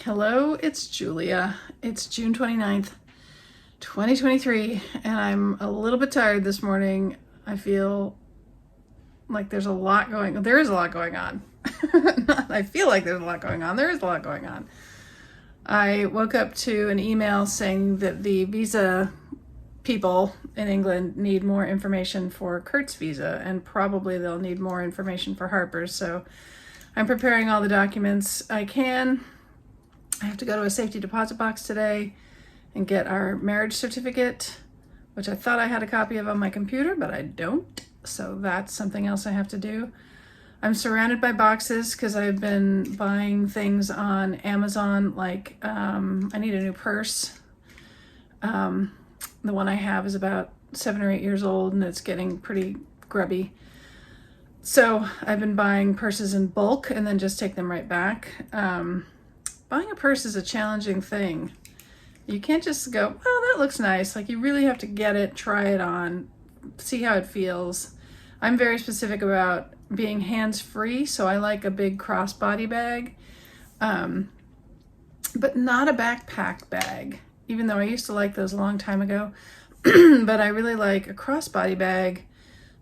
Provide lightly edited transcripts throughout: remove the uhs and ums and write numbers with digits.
Hello, it's Julia. It's June 29th, 2023, and I'm a little bit tired this morning. I feel like there is a lot going on. I feel like there's a lot going on. There is a lot going on. I woke up to an email saying that the visa people in England need more information for Kurt's visa, and probably they'll need more information for Harper's. So I'm preparing all the documents I can. I have to go to a safety deposit box today and get our marriage certificate, which I thought I had a copy of on my computer, but I don't. So that's something else I have to do. I'm surrounded by boxes because I've been buying things on Amazon. Like I need a new purse. The one I have is about 7 or 8 years old and it's getting pretty grubby. So I've been buying purses in bulk and then just take them right back. Buying a purse is a challenging thing. You can't just go, oh, that looks nice. Like, you really have to get it, try it on, see how it feels. I'm very specific about being hands-free, so I like a big crossbody bag, but not a backpack bag, even though I used to like those a long time ago. But I really like a crossbody bag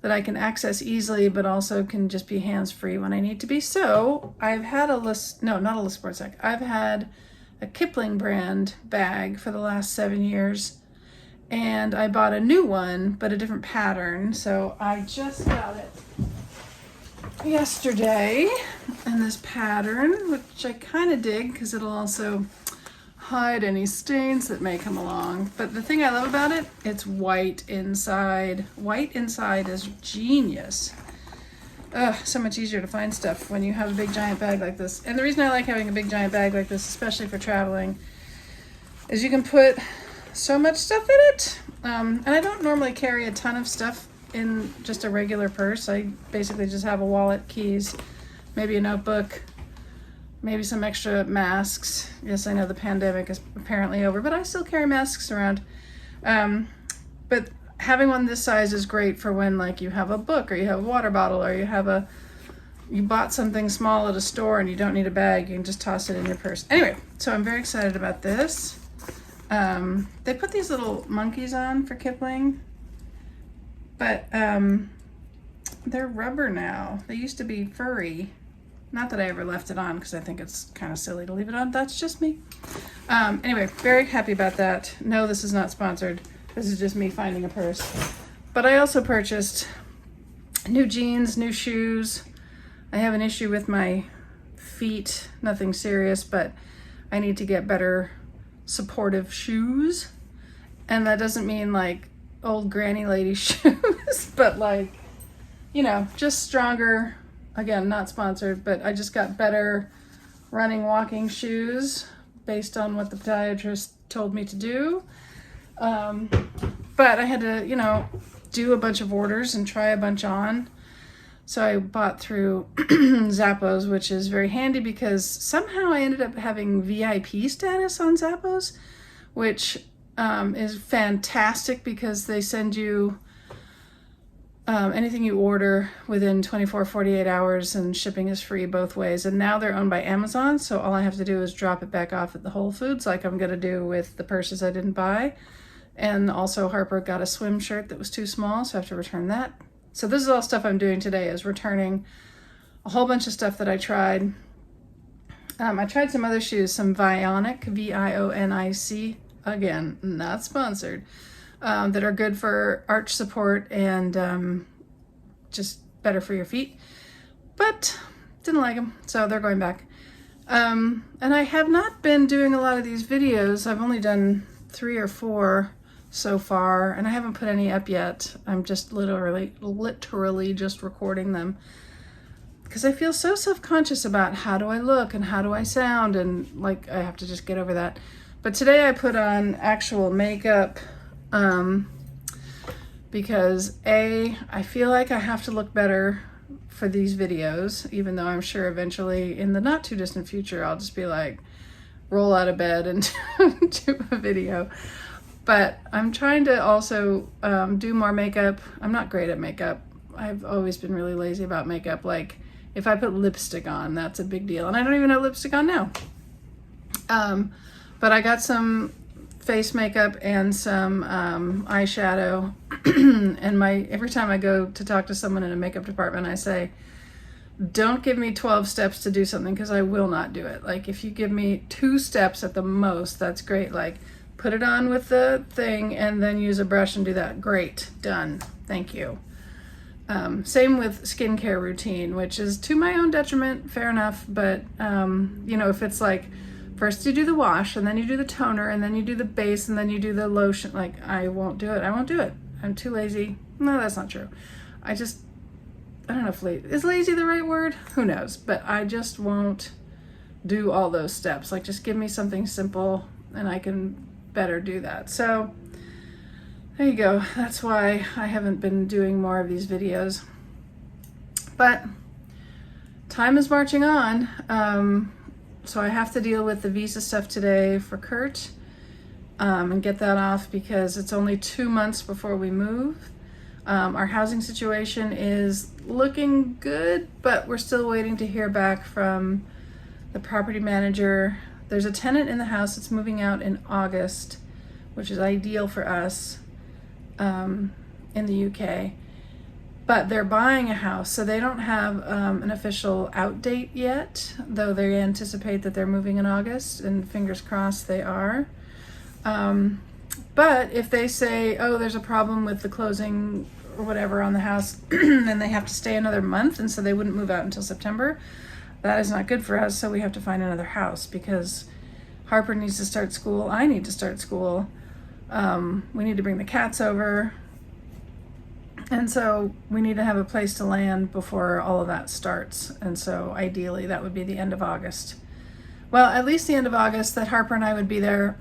that I can access easily, but also can just be hands-free when I need to be. So I've had I've had a Kipling brand bag for the last 7 years, and I bought a new one, but a different pattern. So I just got it yesterday in this pattern, which I kind of dig because it'll also hide any stains that may come along. But the thing I love about it, it's white inside. White inside is genius. So much easier to find stuff when you have a big giant bag like this. And the reason I like having a big giant bag like this, especially for traveling, is you can put so much stuff in it. And I don't normally carry a ton of stuff in just a regular purse. I basically just have a wallet, keys, maybe a notebook, maybe some extra masks. Yes, I know the pandemic is apparently over, but I still carry masks around. But having one this size is great for when, like, you have a book or you have a water bottle or you bought something small at a store and you don't need a bag. You can just toss it in your purse. Anyway, so I'm very excited about this. They put these little monkeys on for Kipling, but they're rubber now. They used to be furry. Not that I ever left it on because I think it's kind of silly to leave it on. That's just me. Anyway, very happy about that. No, this is not sponsored. This is just me finding a purse. But I also purchased new jeans, new shoes. I have an issue with my feet. Nothing serious, but I need to get better supportive shoes. And that doesn't mean like old granny lady shoes, but like, you know, just stronger. Again, not sponsored, but I just got better running, walking shoes based on what the podiatrist told me to do. But I had to, do a bunch of orders and try a bunch on. So I bought through Zappos, which is very handy because somehow I ended up having VIP status on Zappos, which is fantastic because they send you anything you order within 48 hours, and shipping is free both ways. And now they're owned by Amazon, so all I have to do is drop it back off at the Whole Foods, like I'm going to do with the purses I didn't buy. And also Harper got a swim shirt that was too small, so I have to return that. So this is all stuff I'm doing today, is returning a whole bunch of stuff that I tried. I tried some other shoes, some Vionic, Vionic, again, not sponsored, that are good for arch support and just better for your feet, but didn't like them, so they're going back. And I have not been doing a lot of these videos. I've only done 3 or 4 so far, and I haven't put any up yet. I'm just literally just recording them because I feel so self-conscious about how do I look and how do I sound, and like I have to just get over that. But today I put on actual makeup because I feel like I have to look better for these videos, even though I'm sure eventually in the not too distant future I'll just be like, roll out of bed and do a video. But I'm trying to also do more makeup. I'm not great at makeup. I've always been really lazy about makeup. Like, if I put lipstick on, that's a big deal. And I don't even have lipstick on now. But I got some face makeup and some eyeshadow. And every time I go to talk to someone in a makeup department, I say, don't give me 12 steps to do something, because I will not do it. Like, if you give me 2 steps at the most, that's great. Like, put it on with the thing and then use a brush and do that. Great, done, thank you. Same with skincare routine, which is to my own detriment, fair enough. But you know, if it's like, first you do the wash and then you do the toner and then you do the base and then you do the lotion, like, I won't do it. I won't do it. I'm too lazy. No, that's not true. I don't know if is lazy the right word? Who knows? But I just won't do all those steps. Like, just give me something simple and I can better do that. So there you go. That's why I haven't been doing more of these videos. But time is marching on. So I have to deal with the visa stuff today for Kurt and get that off, because it's only 2 months before we move. Our housing situation is looking good, but we're still waiting to hear back from the property manager. There's a tenant in the house that's moving out in August, which is ideal for us in the UK. But they're buying a house, so they don't have an official out date yet, though they anticipate that they're moving in August, and fingers crossed they are. But if they say, oh, there's a problem with the closing or whatever on the house, and they have to stay another month, and so they wouldn't move out until September, that is not good for us. So we have to find another house, because Harper needs to start school. I need to start school. We need to bring the cats over. And so we need to have a place to land before all of that starts. And so ideally that would be the end of August. Well, at least the end of August, that Harper and I would be there.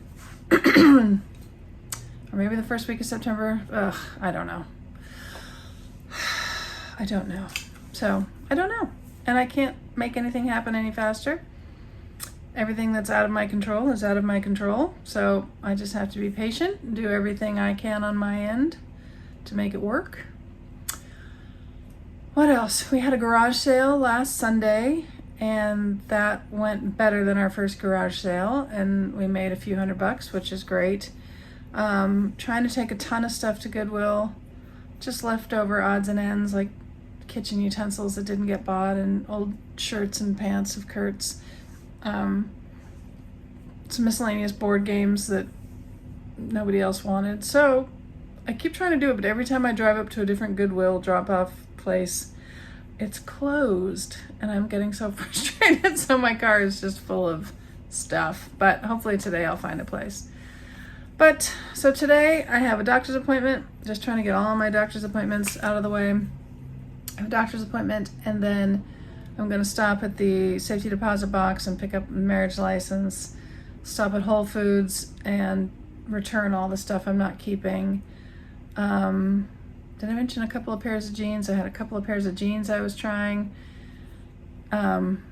Or maybe the first week of September. Ugh, I don't know. I don't know. So I don't know. And I can't make anything happen any faster. Everything that's out of my control is out of my control. So I just have to be patient and do everything I can on my end to make it work. What else? We had a garage sale last Sunday, and that went better than our first garage sale, and we made a few $100, which is great. Trying to take a ton of stuff to Goodwill, just leftover odds and ends, like kitchen utensils that didn't get bought, and old shirts and pants of Kurt's. Some miscellaneous board games that nobody else wanted. So I keep trying to do it, but every time I drive up to a different Goodwill drop-off place, it's closed, and I'm getting so frustrated. So my car is just full of stuff, but hopefully today I'll find a place. But so today I have a doctor's appointment, just trying to get all my doctor's appointments out of the way. I have a doctor's appointment, and then I'm going to stop at the safety deposit box and pick up a marriage license, stop at Whole Foods and return all the stuff I'm not keeping. Did I mention a couple of pairs of jeans? I had a couple of pairs of jeans I was trying. I'm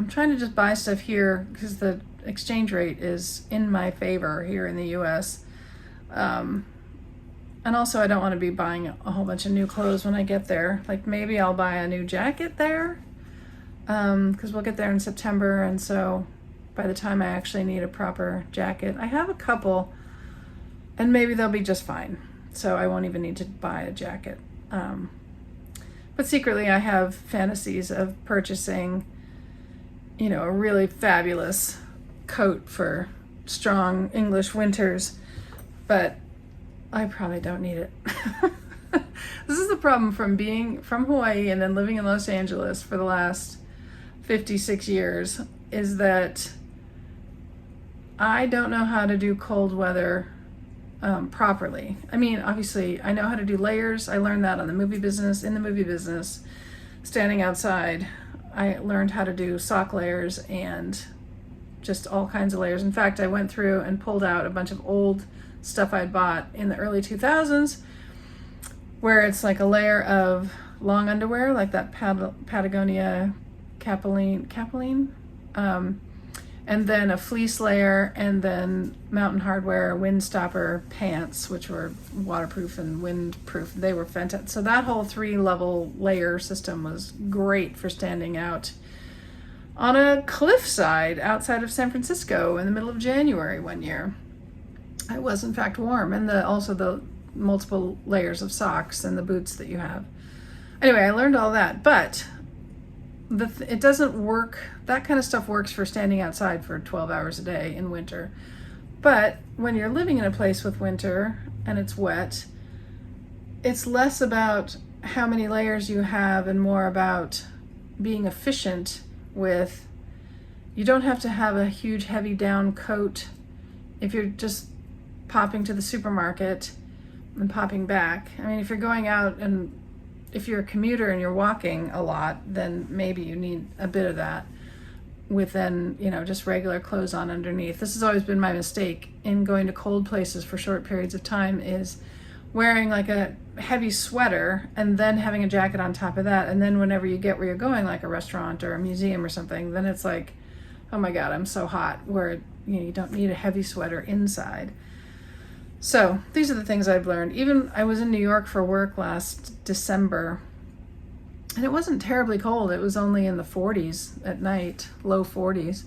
trying to just buy stuff here because the exchange rate is in my favor here in the US. And also I don't want to be buying a whole bunch of new clothes when I get there. Like, maybe I'll buy a new jacket there, because we'll get there in September, and so by the time I actually need a proper jacket, I have a couple, and maybe they'll be just fine. So I won't even need to buy a jacket. But secretly I have fantasies of purchasing, you know, a really fabulous coat for strong English winters, but I probably don't need it. This is the problem from being from Hawaii and then living in Los Angeles for the last 56 years, is that I don't know how to do cold weather properly. I mean, obviously I know how to do layers. I learned that in the movie business, standing outside. I learned how to do sock layers and just all kinds of layers. In fact, I went through and pulled out a bunch of old stuff I'd bought in the early 2000s, where it's like a layer of long underwear, like that Patagonia Capilene, and then a fleece layer, and then Mountain Hardwear Windstopper pants, which were waterproof and windproof. They were fantastic. So that whole 3-level layer system was great for standing out on a cliffside outside of San Francisco in the middle of January one year. It was in fact warm, and also the multiple layers of socks and the boots that you have. Anyway, I learned all that, but it doesn't work. That kind of stuff works for standing outside for 12 hours a day in winter. But when you're living in a place with winter and it's wet, it's less about how many layers you have and more about being efficient with, you don't have to have a huge heavy down coat if you're just popping to the supermarket and popping back. I mean, if you're going out and if you're a commuter and you're walking a lot, then maybe you need a bit of that with then, just regular clothes on underneath. This has always been my mistake in going to cold places for short periods of time, is wearing like a heavy sweater and then having a jacket on top of that. And then whenever you get where you're going, like a restaurant or a museum or something, then it's like, oh my God, I'm so hot, where you don't need a heavy sweater inside. So these are the things I've learned. Even I was in New York for work last December, and it wasn't terribly cold. It was only in the 40s at night, low 40s.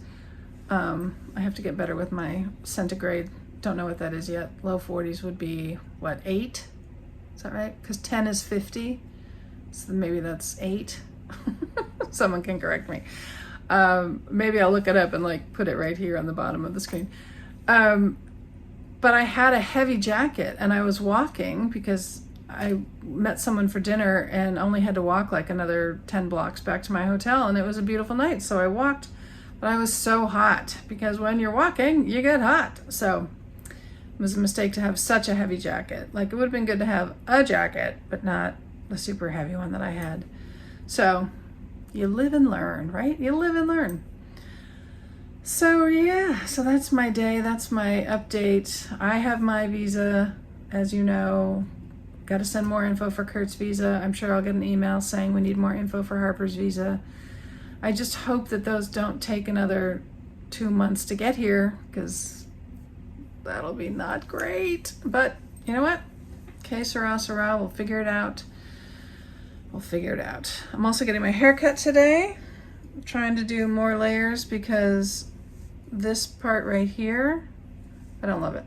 I have to get better with my centigrade. Don't know what that is yet. Low 40s would be, what, 8? Is that right? Because 10 is 50. So maybe that's 8. Someone can correct me. Maybe I'll look it up and put it right here on the bottom of the screen. But I had a heavy jacket and I was walking because I met someone for dinner and only had to walk another 10 blocks back to my hotel, and it was a beautiful night. So I walked, but I was so hot because when you're walking, you get hot. So it was a mistake to have such a heavy jacket. It would have been good to have a jacket, but not the super heavy one that I had. So you live and learn, right? You live and learn. So yeah, so that's my day. That's my update. I have my visa, as you know. Got to send more info for Kurt's visa. I'm sure I'll get an email saying we need more info for Harper's visa. I just hope that those don't take another 2 months to get here, because that'll be not great. But you know what? Que sera, sera. We'll figure it out. We'll figure it out. I'm also getting my hair cut today. I'm trying to do more layers because this part right here, I don't love it.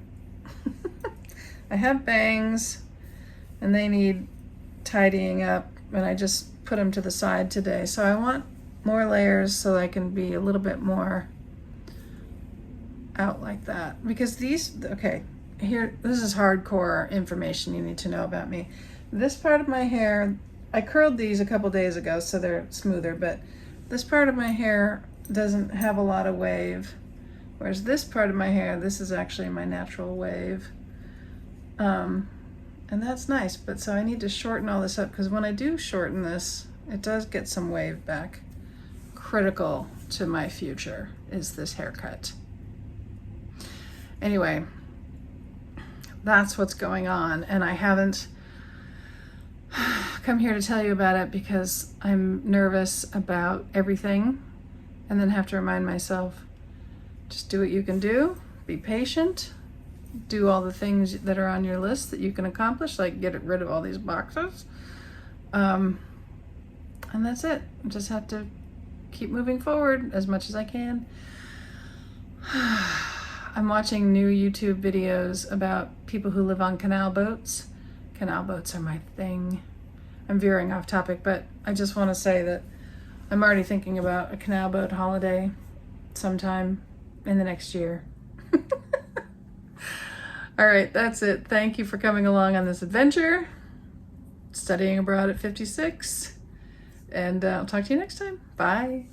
I have bangs and they need tidying up, and I just put them to the side today. So I want more layers so I can be a little bit more out like that. Because these, okay, here, this is hardcore information you need to know about me. This part of my hair, I curled these a couple days ago so they're smoother, but this part of my hair doesn't have a lot of wave. Whereas this part of my hair, this is actually my natural wave. And that's nice, but so I need to shorten all this up, because when I do shorten this, it does get some wave back. Critical to my future is this haircut. Anyway, that's what's going on, and I haven't come here to tell you about it because I'm nervous about everything, and then have to remind myself, just do what you can do, be patient, do all the things that are on your list that you can accomplish, like get rid of all these boxes. And that's it. I just have to keep moving forward as much as I can. I'm watching new YouTube videos about people who live on canal boats. Canal boats are my thing. I'm veering off topic, but I just want to say that I'm already thinking about a canal boat holiday sometime in the next year. All right, that's it. Thank you for coming along on this adventure, studying abroad at 56, and I'll talk to you next time. Bye.